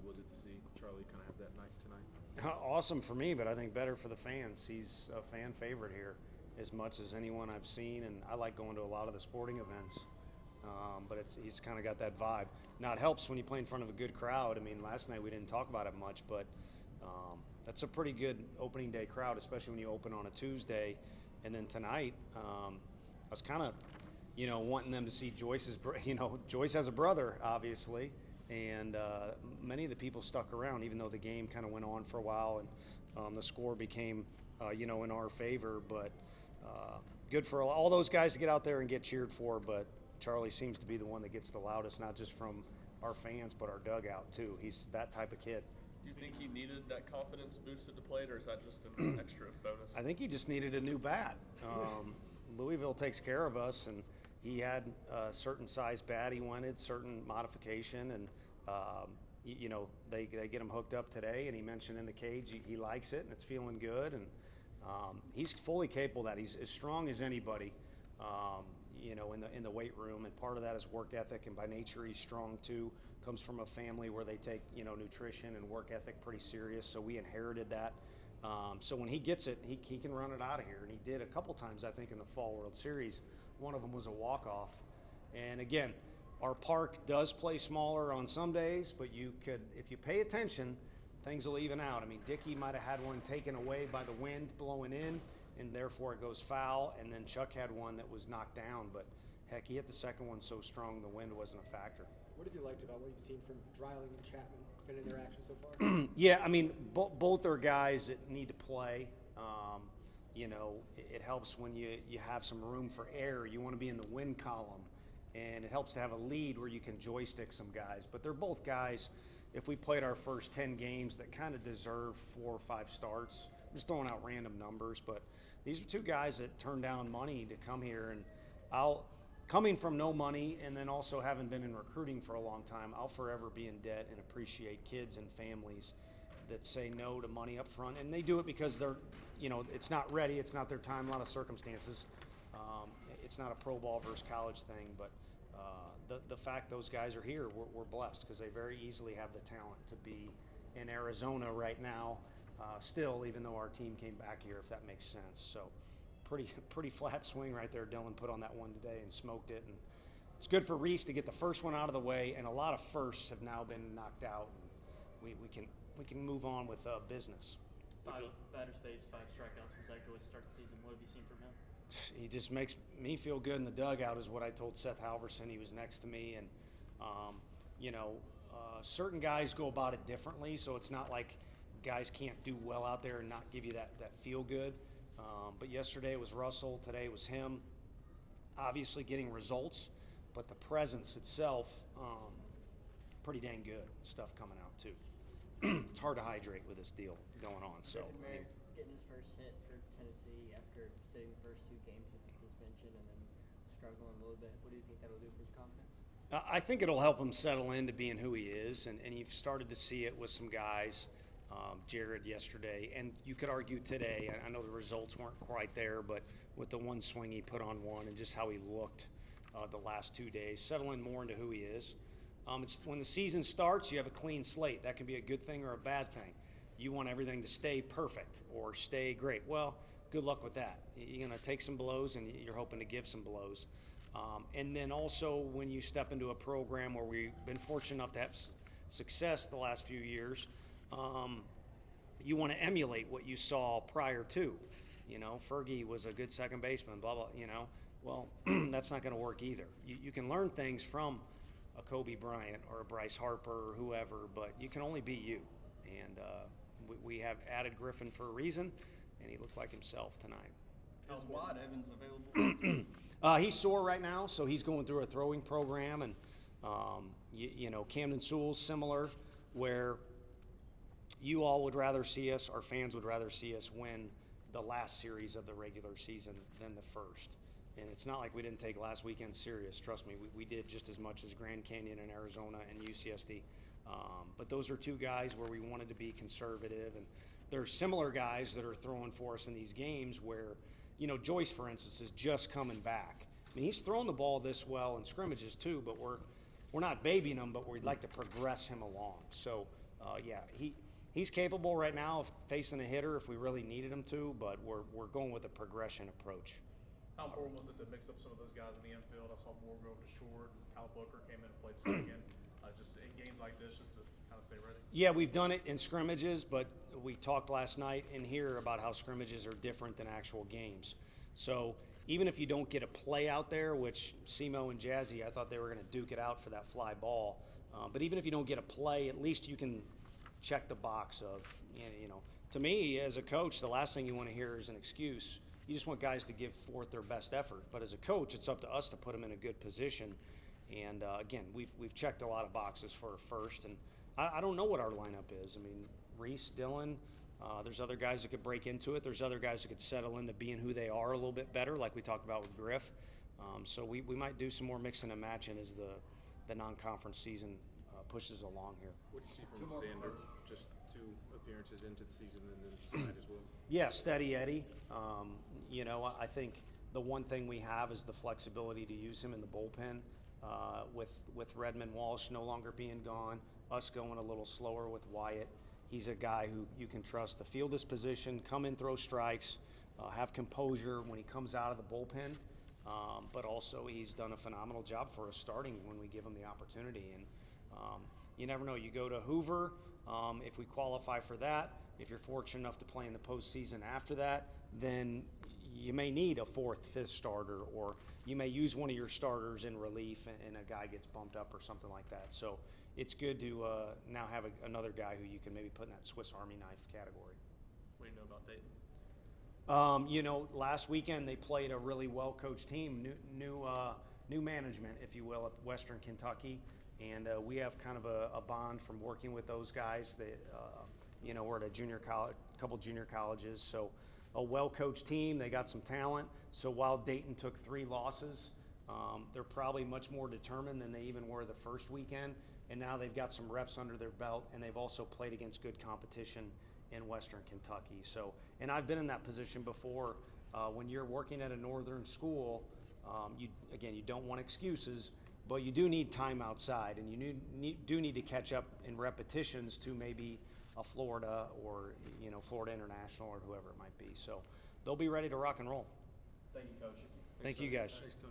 was it to see Charlie kind of have that night tonight? Awesome for me, but I think better for the fans. He's a fan favorite here as much as anyone I've seen, and I like going to a lot of the sporting events. But he's kind of got that vibe. Now, it helps when you play in front of a good crowd. I mean, last night we didn't talk about it much, but that's a pretty good opening day crowd, especially when you open on a Tuesday. And then tonight, I was kind of, wanting them to see Joyce's, Joyce has a brother, obviously. And many of the people stuck around, even though the game kind of went on for a while and the score became, in our favor. But good for all those guys to get out there and get cheered for. But Charlie seems to be the one that gets the loudest, not just from our fans, but our dugout, too. He's that type of kid. Do you think he needed that confidence boost at the plate, or is that just an extra bonus? I think he just needed a new bat. Louisville takes care of us, and he had a certain size bat he wanted, certain modification, and they get him hooked up today. And he mentioned in the cage he likes it and it's feeling good, and he's fully capable of that. He's as strong as anybody, in the weight room, and part of that is work ethic. And by nature, he's strong too. Comes from a family where they take nutrition and work ethic pretty serious, so we inherited that. So when he gets it, he can run it out of here, and he did a couple times, I think, in the Fall World Series. One of them was a walk-off. And again, our park does play smaller on some days, but if you pay attention, things will even out. I mean, Dickey might have had one taken away by the wind blowing in, and therefore it goes foul. And then Chuck had one that was knocked down, but heck, he hit the second one so strong the wind wasn't a factor. What have you liked about what you've seen from Dreiling and Chapman? Been in their action so far? Yeah, I mean, both are guys that need to play. It helps when you have some room for error. You want to be in the win column, and it helps to have a lead where you can joystick some guys. But they're both guys, if we played our first 10 games, that kind of deserve 4 or 5 starts. I'm just throwing out random numbers, but these are two guys that turned down money to come here, and coming from no money and then also having been in recruiting for a long time, I'll forever be in debt and appreciate kids and families that say no to money up front. And they do it because they're, it's not ready, it's not their time, a lot of circumstances. It's not a pro ball versus college thing, but the fact those guys are here, we're blessed, because they very easily have the talent to be in Arizona right now, still, even though our team came back here, if that makes sense. So pretty flat swing right there. Dylan put on that one today and smoked it, and it's good for Reese to get the first one out of the way. And a lot of firsts have now been knocked out, and we can move on with business. 5 batters faced, 5 strikeouts from Zach Joyce to start the season. What have you seen from him? He just makes me feel good in the dugout, is what I told Seth Halverson. He was next to me, and certain guys go about it differently, so it's not like guys can't do well out there and not give you that feel good. But yesterday it was Russell, today it was him. Obviously getting results, but the presence itself, pretty dang good stuff coming out too. It's hard to hydrate with this deal going on. So Griffin getting his first hit for Tennessee after sitting the first 2 games with the suspension and then struggling a little bit. What do you think that'll do for his confidence? I think it'll help him settle into being who he is, and you've started to see it with some guys. Jared yesterday, and you could argue today. I know the results weren't quite there, but with the one swing he put on one and just how he looked the last 2 days, settling more into who he is. It's when the season starts, you have a clean slate. That can be a good thing or a bad thing. You want everything to stay perfect or stay great. Well, good luck with that. You're going to take some blows, and you're hoping to give some blows. And then also when you step into a program where we've been fortunate enough to have success the last few years, you want to emulate what you saw prior to. Fergie was a good second baseman, blah, blah, Well, that's not going to work either. You can learn things from a Kobe Bryant or a Bryce Harper or whoever, but you can only be you. And we have added Griffin for a reason, and he looked like himself tonight. Is Watt Evans available? He's sore right now, so he's going through a throwing program, and Camden Sewell's similar, where you all would rather see us, our fans would rather see us win the last series of the regular season than the first. And it's not like we didn't take last weekend serious. Trust me, we did just as much as Grand Canyon and Arizona and UCSD. But those are 2 guys where we wanted to be conservative. And there are similar guys that are throwing for us in these games where, Joyce, for instance, is just coming back. I mean, he's thrown the ball this well in scrimmages too, but we're not babying him, but we'd like to progress him along. So yeah, he's capable right now of facing a hitter if we really needed him to, but we're going with a progression approach. How important was it to mix up some of those guys in the infield? I saw Moore go over to short, and Kyle Booker came in and played second. Just in games like this, just to kind of stay ready. Yeah, we've done it in scrimmages, but we talked last night in here about how scrimmages are different than actual games. So even if you don't get a play out there, which Simo and Jazzy, I thought they were going to duke it out for that fly ball. But even if you don't get a play, at least you can check the box of, you know, to me as a coach, the last thing you want to hear is an excuse. You just want guys to give forth their best effort. But as a coach, it's up to us to put them in a good position. And again, we've checked a lot of boxes for first. And I don't know what our lineup is. I mean, Reese, Dylan, there's other guys that could break into it. There's other guys that could settle into being who they are a little bit better, like we talked about with Griff. So we might do some more mixing and matching as the non-conference season pushes along here. What did you see from Xander? Just 2 appearances into the season and then tonight as well. Yeah, steady Eddie. You know, I think the one thing we have is the flexibility to use him in the bullpen. With Redmond Walsh no longer being gone, us going a little slower with Wyatt. He's a guy who you can trust to field his position, come in, throw strikes, have composure when he comes out of the bullpen. But also he's done a phenomenal job for us starting when we give him the opportunity. And you never know. You go to Hoover, if we qualify for that, if you're fortunate enough to play in the postseason after that, then you may need a 4th, 5th starter, or you may use one of your starters in relief and a guy gets bumped up or something like that. So it's good to now have another guy who you can maybe put in that Swiss Army knife category. What do you know about Dayton? You know, last weekend they played a really well-coached team, new management, if you will, at Western Kentucky, and we have kind of a bond from working with those guys. They, you know, we're at a junior college, couple junior colleges, so a well-coached team. They got some talent. So while Dayton took 3 losses, they're probably much more determined than they even were the first weekend, and now they've got some reps under their belt, and they've also played against good competition in Western Kentucky. So, and I've been in that position before. When you're working at a northern school, you don't want excuses, but you do need time outside, and you do need to catch up in repetitions to maybe a Florida or, you know, Florida International or whoever it might be. So they'll be ready to rock and roll. Thank you, Coach. Thank you guys. Thanks, Tony.